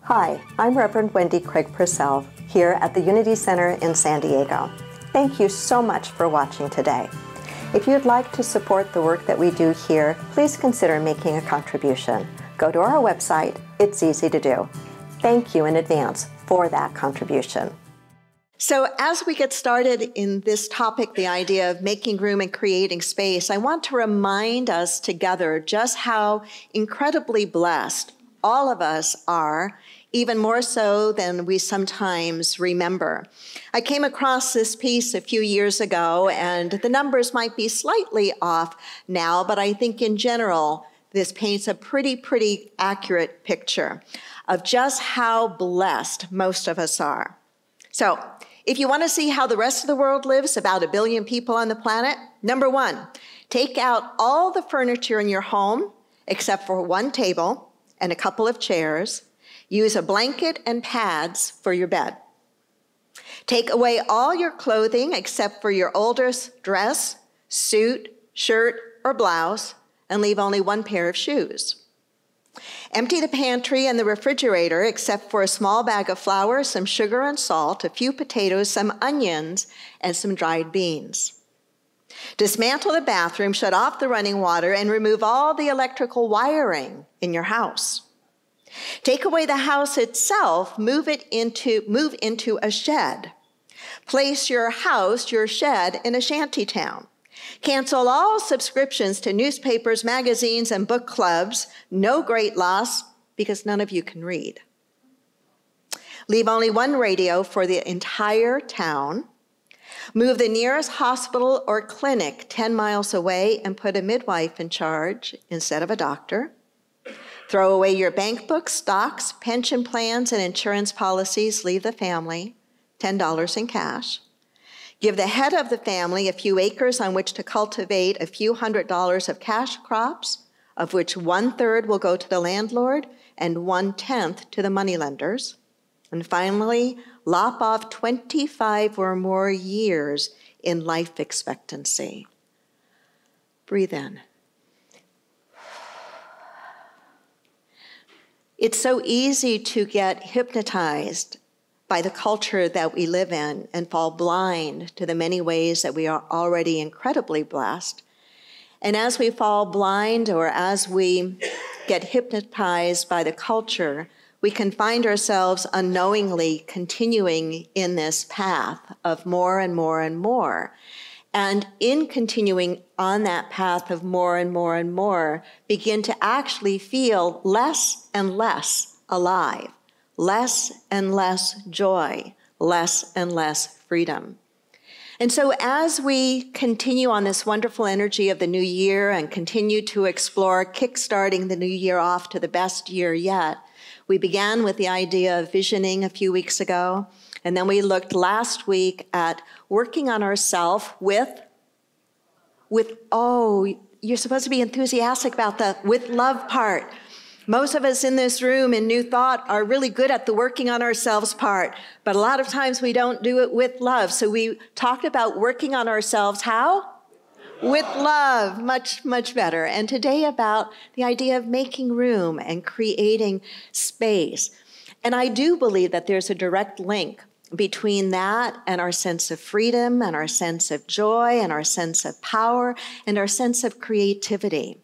Hi, I'm Reverend Wendy Craig-Purcell here at the Unity Center in San Diego. Thank you so much for watching today. If you'd like to support the work that we do here, please consider making a contribution. Go to our website. It's easy to do. Thank you in advance for that contribution. So as we get started in this topic, the idea of making room and creating space, I want to remind us together just how incredibly blessed all of us are, even more so than we sometimes remember. I came across this piece a few years ago, and the numbers might be slightly off now, but I think in general, this paints a pretty accurate picture of just how blessed most of us are. So, if you want to see how the rest of the world lives, about 1 billion people on the planet, number one, take out all the furniture in your home, except for one table and a couple of chairs. Use a blanket and pads for your bed. Take away all your clothing except for your oldest dress, suit, shirt, or blouse, and leave only one pair of shoes. Empty the pantry and the refrigerator except for a small bag of flour, some sugar and salt, a few potatoes, some onions, and some dried beans. Dismantle the bathroom, shut off the running water, and remove all the electrical wiring in your house. Take away the house itself, move into a shed. Place your house, your shed, in a shantytown. Cancel all subscriptions to newspapers, magazines, and book clubs. No great loss, because none of you can read. Leave only one radio for the entire town. Move the nearest hospital or clinic 10 miles away and put a midwife in charge instead of a doctor. Throw away your bank books, stocks, pension plans, and insurance policies. Leave the family $10 in cash. Give the head of the family a few acres on which to cultivate a few $100s of cash crops, of which 1/3 will go to the landlord and 1/10 to the moneylenders. And finally, lop off 25 or more years in life expectancy. Breathe in. It's so easy to get hypnotized by the culture that we live in and fall blind to the many ways that we are already incredibly blessed. And as we fall blind or as we get hypnotized by the culture, we can find ourselves unknowingly continuing in this path of more and more and more. And in continuing on that path of more and more and more, begin to actually feel less and less alive, less and less joy, less and less freedom. And so as we continue on this wonderful energy of the new year and continue to explore kickstarting the new year off to the best year yet, we began with the idea of visioning a few weeks ago, and then we looked last week at working on ourselves with you're supposed to be enthusiastic about the with love part. Most of us in this room in New Thought are really good at the working on ourselves part, but a lot of times we don't do it with love. So we talked about working on ourselves how? With love, much better. And today about the idea of making room and creating space. And I do believe that there's a direct link between that and our sense of freedom and our sense of joy and our sense of power and our sense of creativity.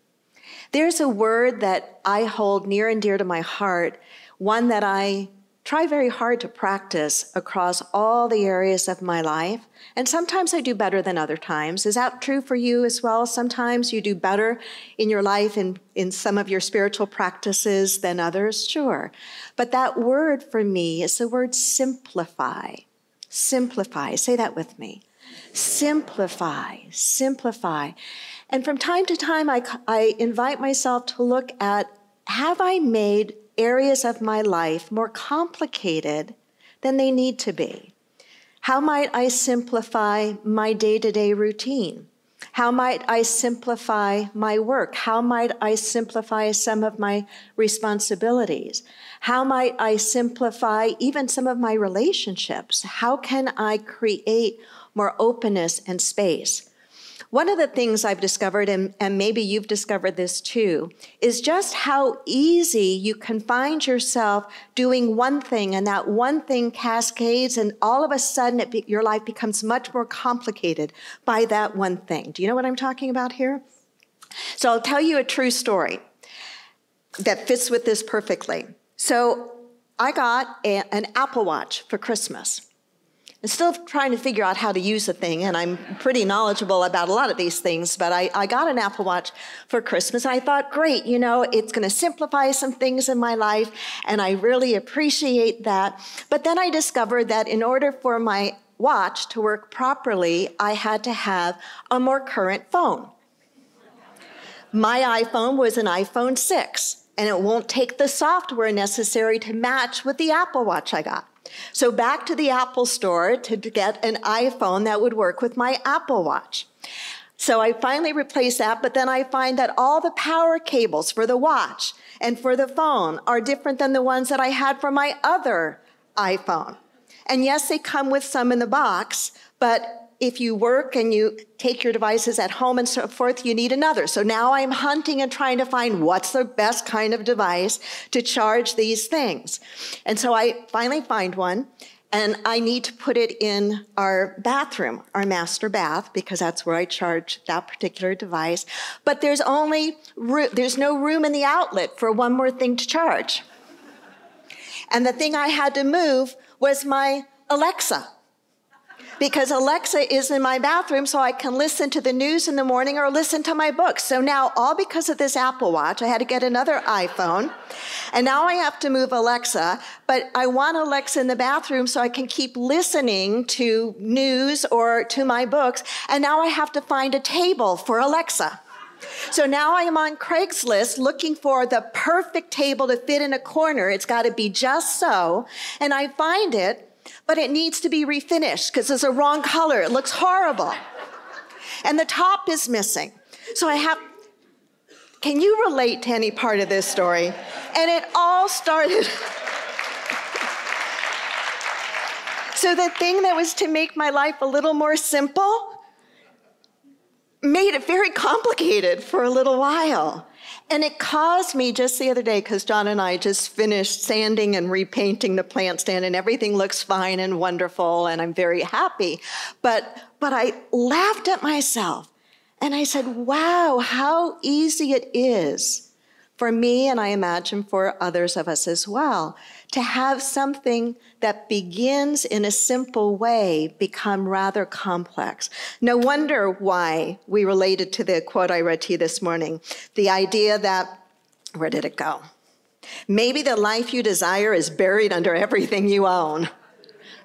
There's a word that I hold near and dear to my heart, one that I try very hard to practice across all the areas of my life. And sometimes I do better than other times. Is that true for you as well? Sometimes you do better in your life in some of your spiritual practices than others? Sure. But that word for me is the word simplify. Simplify. Say that with me. Simplify. Simplify. And from time to time, I invite myself to look at, have I made areas of my life more complicated than they need to be? How might I simplify my day-to-day routine? How might I simplify my work? How might I simplify some of my responsibilities? How might I simplify even some of my relationships? How can I create more openness and space? One of the things I've discovered, and maybe you've discovered this too, is just how easy you can find yourself doing one thing, and that one thing cascades, and all of a sudden your life becomes much more complicated by that one thing. Do you know what I'm talking about here? So I'll tell you a true story that fits with this perfectly. So I got an Apple Watch for Christmas. I'm still trying to figure out how to use the thing, and I'm pretty knowledgeable about a lot of these things, but I got an Apple Watch for Christmas, and I thought, great, you know, it's going to simplify some things in my life, and I really appreciate that. But then I discovered that in order for my watch to work properly, I had to have a more current phone. My iPhone was an iPhone 6, and it won't take the software necessary to match with the Apple Watch I got. So back to the Apple store to get an iPhone that would work with my Apple Watch. So I finally replaced that, but then I find that all the power cables for the watch and for the phone are different than the ones that I had for my other iPhone. And yes, they come with some in the box, but if you work and you take your devices at home and so forth, you need another. So now I'm hunting and trying to find what's the best kind of device to charge these things. And so I finally find one, and I need to put it in our bathroom, our master bath, because that's where I charge that particular device. But there's no room in the outlet for one more thing to charge. And the thing I had to move was my Alexa, because Alexa is in my bathroom, so I can listen to the news in the morning or listen to my books. So now, all because of this Apple Watch, I had to get another iPhone, and now I have to move Alexa, but I want Alexa in the bathroom so I can keep listening to news or to my books, and now I have to find a table for Alexa. So now I am on Craigslist looking for the perfect table to fit in a corner. It's got to be just so, and I find it, but it needs to be refinished because it's a wrong color. It looks horrible. And the top is missing. So can you relate to any part of this story? And it all started. So the thing that was to make my life a little more simple made it very complicated for a little while. And it caused me just the other day, because John and I just finished sanding and repainting the plant stand, and everything looks fine and wonderful, and I'm very happy. But I laughed at myself, and I said, wow, how easy it is for me, and I imagine for others of us as well, to have something that begins in a simple way become rather complex. No wonder why we related to the quote I read to you this morning, the idea that, where did it go? Maybe the life you desire is buried under everything you own,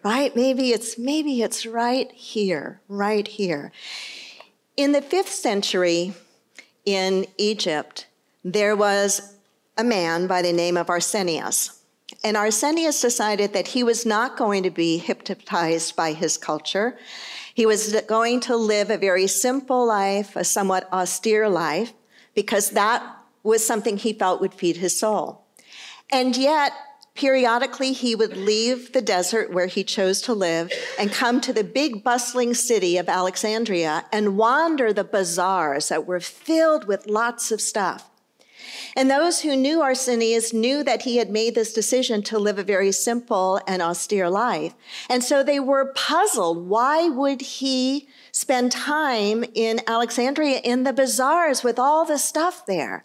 right? Maybe it's right here, right here. In the 5th century in Egypt, there was a man by the name of Arsenius. And Arsenius decided that he was not going to be hypnotized by his culture. He was going to live a very simple life, a somewhat austere life, because that was something he felt would feed his soul. And yet, periodically, he would leave the desert where he chose to live and come to the big bustling city of Alexandria and wander the bazaars that were filled with lots of stuff. And those who knew Arsenius knew that he had made this decision to live a very simple and austere life. And so they were puzzled. Why would he spend time in Alexandria in the bazaars with all the stuff there?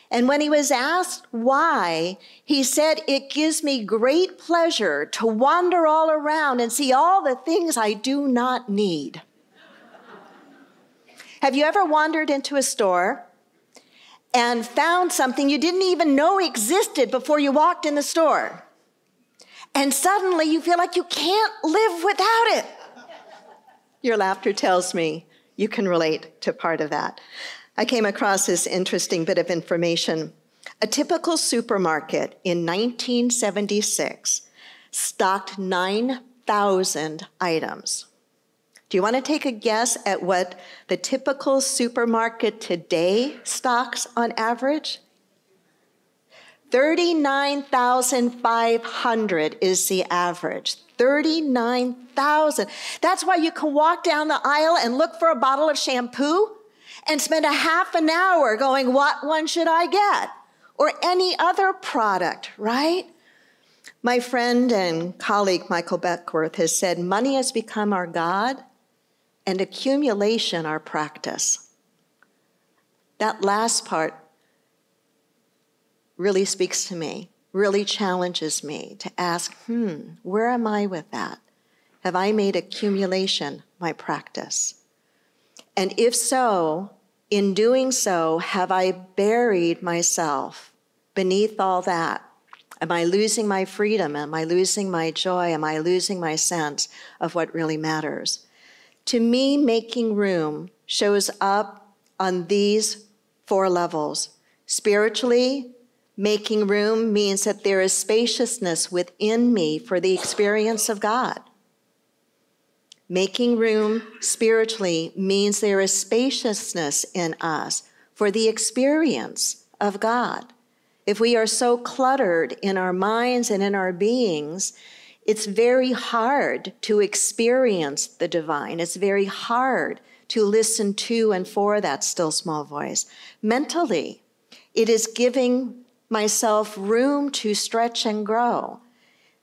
And when he was asked why, he said, it gives me great pleasure to wander all around and see all the things I do not need. Have you ever wandered into a store and found something you didn't even know existed before you walked in the store? And suddenly you feel like you can't live without it. Your laughter tells me you can relate to part of that. I came across this interesting bit of information. A typical supermarket in 1976 stocked 9,000 items. Do you want to take a guess at what the typical supermarket today stocks on average? $39,500 is the average. 39,000. That's why you can walk down the aisle and look for a bottle of shampoo and spend a half an hour going, what one should I get? Or any other product, right? My friend and colleague Michael Beckworth has said, money has become our God and accumulation our practice. That last part really speaks to me, really challenges me to ask, where am I with that? Have I made accumulation my practice? And if so, in doing so, have I buried myself beneath all that? Am I losing my freedom? Am I losing my joy? Am I losing my sense of what really matters? To me, making room shows up on these 4 levels. Spiritually, making room means that there is spaciousness within me for the experience of God. Making room spiritually means there is spaciousness in us for the experience of God. If we are so cluttered in our minds and in our beings, it's very hard to experience the divine. It's very hard to listen to and for that still small voice. Mentally, it is giving myself room to stretch and grow.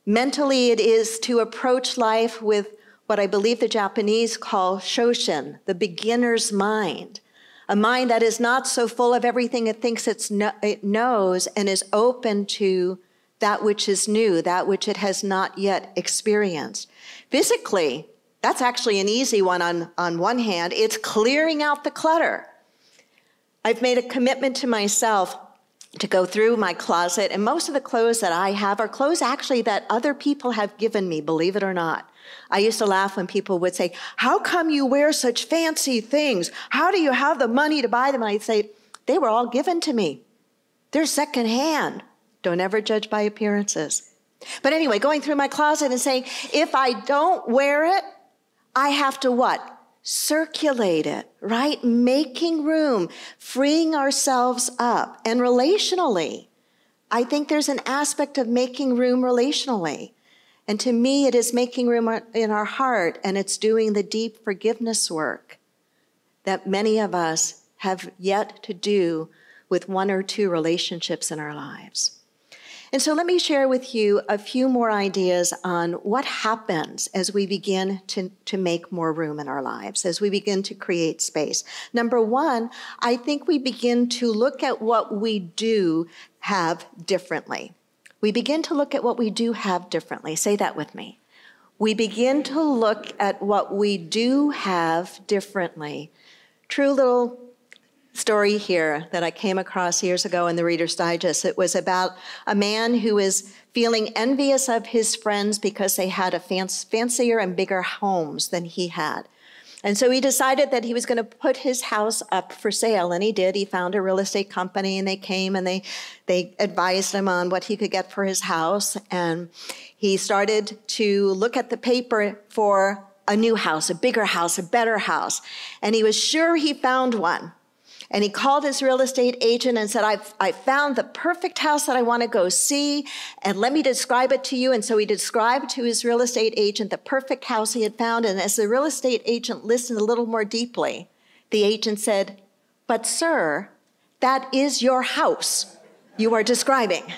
Mentally, it is to approach life with what I believe the Japanese call shoshin, the beginner's mind, a mind that is not so full of everything it thinks it knows and is open to that which is new, that which it has not yet experienced. Physically, that's actually an easy one on one hand. It's clearing out the clutter. I've made a commitment to myself to go through my closet, and most of the clothes that I have are clothes actually that other people have given me, believe it or not. I used to laugh when people would say, how come you wear such fancy things? How do you have the money to buy them? And I'd say, they were all given to me. They're secondhand. Don't ever judge by appearances. But anyway, going through my closet and saying, if I don't wear it, I have to what? Circulate it, right? Making room, freeing ourselves up. And relationally, I think there's an aspect of making room relationally. And to me, it is making room in our heart, and it's doing the deep forgiveness work that many of us have yet to do with 1 or 2 relationships in our lives. And so let me share with you a few more ideas on what happens as we begin to make more room in our lives, as we begin to create space. Number 1, I think we begin to look at what we do have differently. We begin to look at what we do have differently. Say that with me. We begin to look at what we do have differently. True little story here that I came across years ago in the Reader's Digest. It was about a man who was feeling envious of his friends because they had a fancier and bigger homes than he had. And so he decided that he was going to put his house up for sale, and he did. He found a real estate company, and they came and they advised him on what he could get for his house. And he started to look at the paper for a new house, a bigger house, a better house. And he was sure he found one. And he called his real estate agent and said, I found the perfect house that I want to go see, and let me describe it to you. And so he described to his real estate agent the perfect house he had found. And as the real estate agent listened a little more deeply, the agent said, but sir, that is your house you are describing.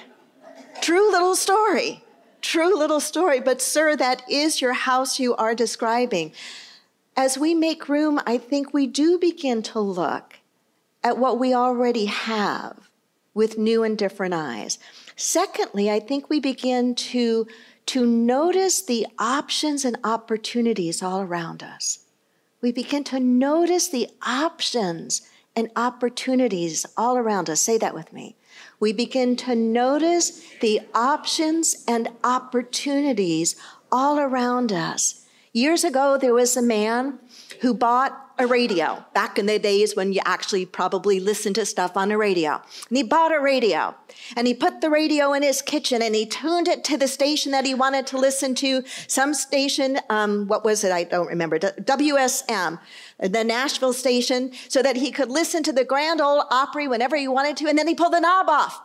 True little story. True little story. But sir, that is your house you are describing. As we make room, I think we do begin to look at what we already have with new and different eyes. Secondly, I think we begin to notice the options and opportunities all around us. We begin to notice the options and opportunities all around us. Say that with me. We begin to notice the options and opportunities all around us. Years ago, there was a man who bought a radio, back in the days when you actually probably listened to stuff on a radio. And he bought a radio, and he put the radio in his kitchen, and he tuned it to the station that he wanted to listen to, some station, what was it? I don't remember, WSM, the Nashville station, so that he could listen to the Grand Ole Opry whenever he wanted to, and then he pulled the knob off.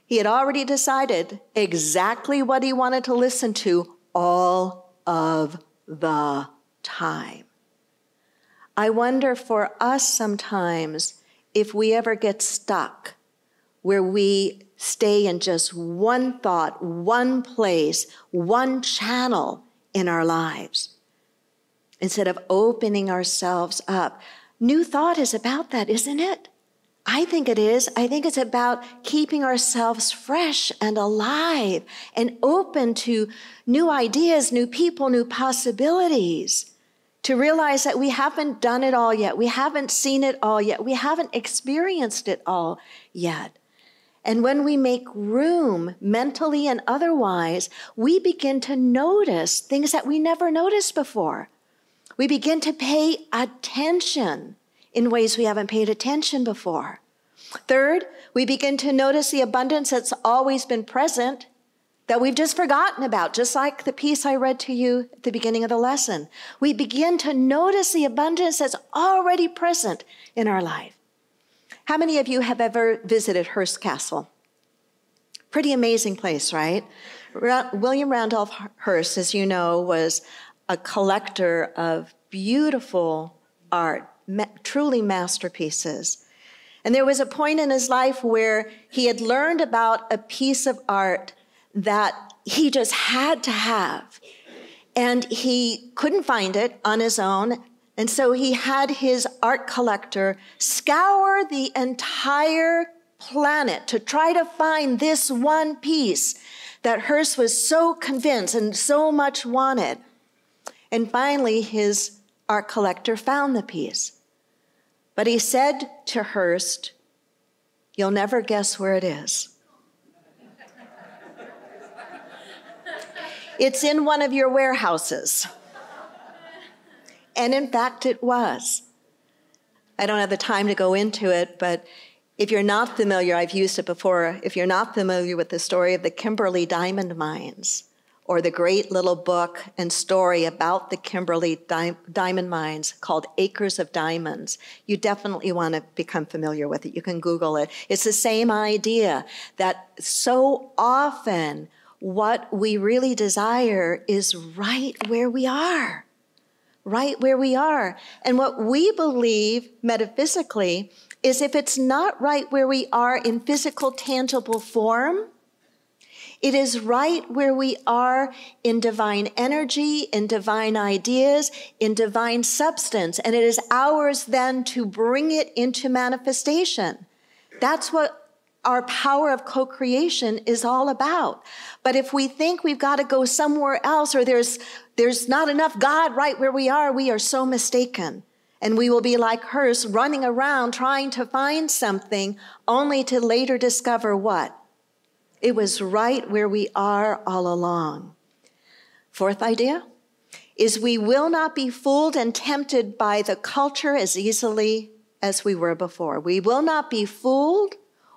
He had already decided exactly what he wanted to listen to all of the time. I wonder for us sometimes if we ever get stuck where we stay in just one thought, one place, one channel in our lives, instead of opening ourselves up. New Thought is about that, isn't it? I think it is. I think it's about keeping ourselves fresh and alive and open to new ideas, new people, new possibilities, to realize that we haven't done it all yet. We haven't seen it all yet. We haven't experienced it all yet. And when we make room, mentally and otherwise, we begin to notice things that we never noticed before. We begin to pay attention in ways we haven't paid attention before. Third, we begin to notice the abundance that's always been present that we've just forgotten about, just like the piece I read to you at the beginning of the lesson. We begin to notice the abundance that's already present in our life. How many of you have ever visited Hearst Castle? Pretty amazing place, right? William Randolph Hearst, as you know, was a collector of beautiful art, truly masterpieces. And there was a point in his life where he had learned about a piece of art that he just had to have. And he couldn't find it on his own. And so he had his art collector scour the entire planet to try to find this one piece that Hearst was so convinced and so much wanted. And finally, his art collector found the piece. But he said to Hearst, "You'll never guess where it is. It's in one of your warehouses." And in fact, it was. I don't have the time to go into it, but if you're not familiar, I've used it before, if you're not familiar with the story of the Kimberley diamond mines, or the great little book and story about the Kimberley diamond mines called Acres of Diamonds, you definitely want to become familiar with it. You can Google it. It's the same idea that so often what we really desire is right where we are. Right where we are. And what we believe metaphysically is if it's not right where we are in physical, tangible form, it is right where we are in divine energy, in divine ideas, in divine substance. And it is ours then to bring it into manifestation. That's what our power of co-creation is all about. But if we think we've got to go somewhere else, or there's not enough God right where we are so mistaken. And we will be like Hearst, running around trying to find something, only to later discover what? It was right where we are all along. Fourth idea is we will not be fooled and tempted by the culture as easily as we were before. We will not be fooled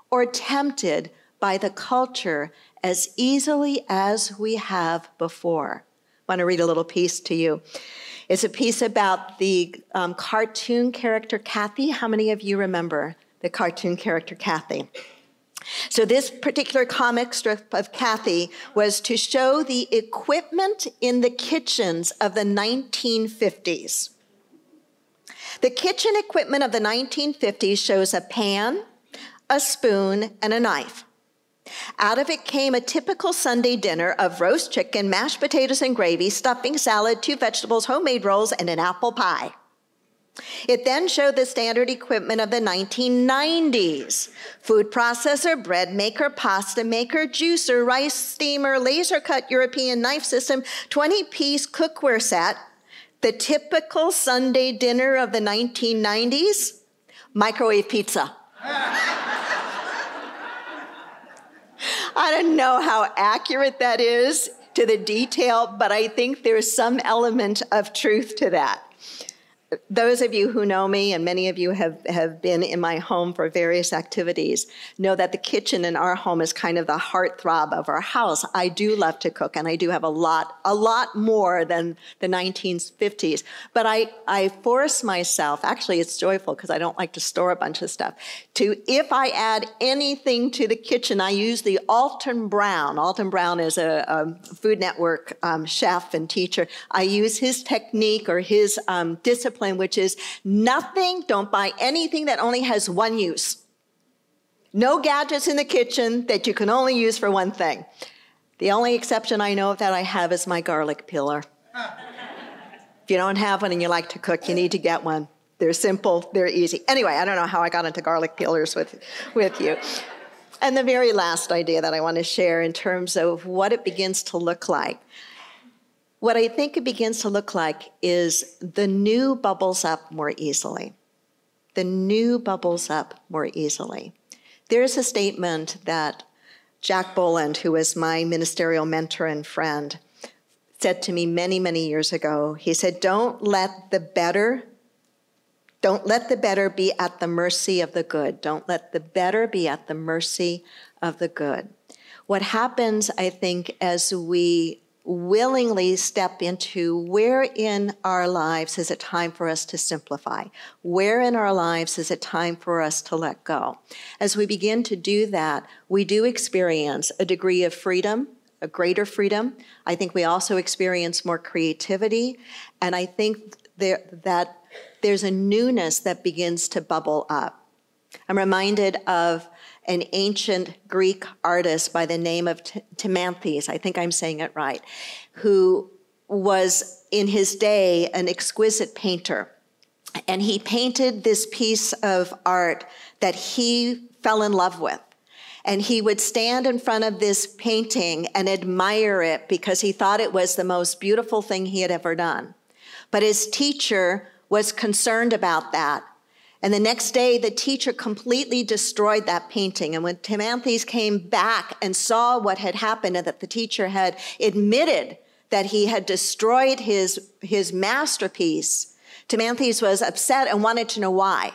or tempted by the culture as easily as we have before. I want to read a little piece to you. It's a piece about the cartoon character Kathy. How many of you remember the cartoon character Kathy? So this particular comic strip of Kathy was to show the equipment in the kitchens of the 1950s. The kitchen equipment of the 1950s shows a pan, a spoon, and a knife. Out of it came a typical Sunday dinner of roast chicken, mashed potatoes and gravy, stuffing, salad, 2 vegetables, homemade rolls, and an apple pie. It then showed the standard equipment of the 1990s. Food processor, bread maker, pasta maker, juicer, rice steamer, laser cut European knife system, 20-piece cookware set. The typical Sunday dinner of the 1990s, microwave pizza. I don't know how accurate that is to the detail, but I think there's some element of truth to that. those of you who know me, and many of you have been in my home for various activities, know that the kitchen in our home is kind of the heartthrob of our house. I do love to cook, and I do have a lot more than the 1950s. But I force myself, actually it's joyful because I don't like to store a bunch of stuff, if I add anything to the kitchen, I use the Alton Brown. Alton Brown is a Food Network chef and teacher. I use his technique or his discipline, which is nothing, don't buy anything that only has one use. No gadgets in the kitchen that you can only use for one thing. The only exception I know of that I have is my garlic peeler. If you don't have one and you like to cook, you need to get one. They're simple, they're easy. Anyway, I don't know how I got into garlic peelers with you. And the very last idea that I want to share in terms of what it begins to look like. What I think it begins to look like is the new bubbles up more easily. The new bubbles up more easily. There's a statement that Jack Boland, who was my ministerial mentor and friend, said to me many, many years ago. He said, don't let the better be at the mercy of the good. Don't let the better be at the mercy of the good. What happens, I think, as we willingly step into where in our lives is it time for us to simplify? Where in our lives is it time for us to let go? As we begin to do that, we do experience a degree of freedom, a greater freedom. I think we also experience more creativity, and I think that there's a newness that begins to bubble up. I'm reminded of an ancient Greek artist by the name of Timanthes, I think I'm saying it right, who was in his day an exquisite painter. And he painted this piece of art that he fell in love with. And he would stand in front of this painting and admire it because he thought it was the most beautiful thing he had ever done. But his teacher was concerned about that. And the next day, the teacher completely destroyed that painting. And when Timanthes came back and saw what had happened and that the teacher had admitted that he had destroyed his masterpiece, Timanthes was upset and wanted to know why.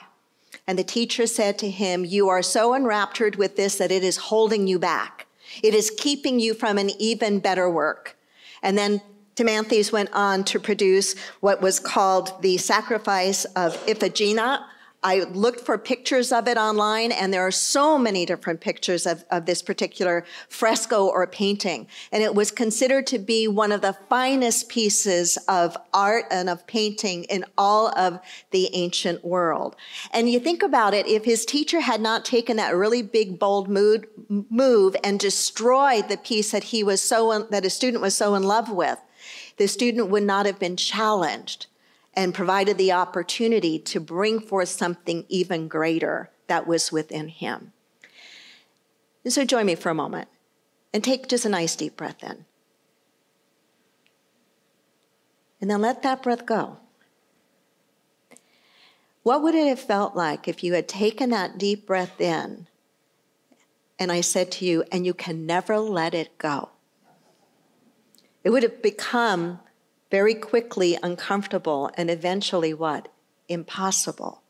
And the teacher said to him, you are so enraptured with this that it is holding you back. It is keeping you from an even better work. And then Timanthes went on to produce what was called the Sacrifice of Iphigenia. I looked for pictures of it online, and there are so many different pictures of this particular fresco or painting. And it was considered to be one of the finest pieces of art and of painting in all of the ancient world. And you think about it, if his teacher had not taken that really big, bold move and destroyed the piece that his student was so in love with, the student would not have been challenged and provided the opportunity to bring forth something even greater that was within him. And so join me for a moment and take just a nice deep breath in. And then let that breath go. What would it have felt like if you had taken that deep breath in and I said to you, and you can never let it go? It would have become very quickly uncomfortable and eventually what? Impossible.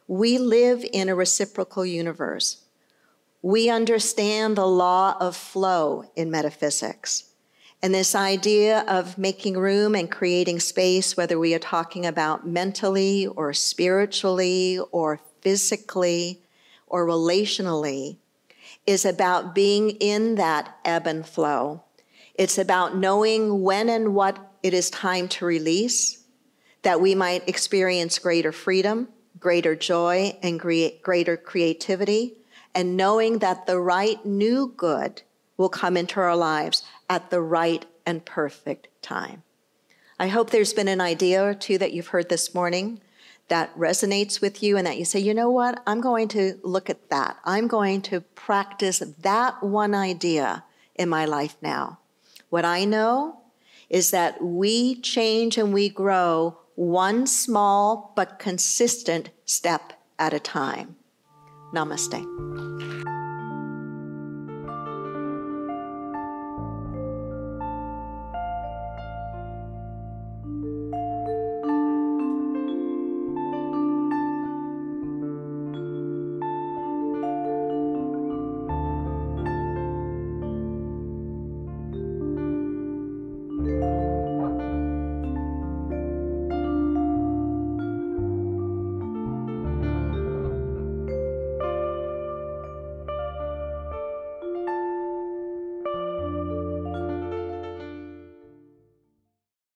We live in a reciprocal universe. We understand the law of flow in metaphysics. And this idea of making room and creating space, whether we are talking about mentally or spiritually or physically or relationally, is about being in that ebb and flow. It's about knowing when and what it is time to release, that we might experience greater freedom, greater joy, and greater creativity, and knowing that the right new good will come into our lives at the right and perfect time. I hope there's been an idea or two that you've heard this morning that resonates with you and that you say, you know what, I'm going to look at that. I'm going to practice that one idea in my life now. What I know is that we change and we grow one small but consistent step at a time. Namaste.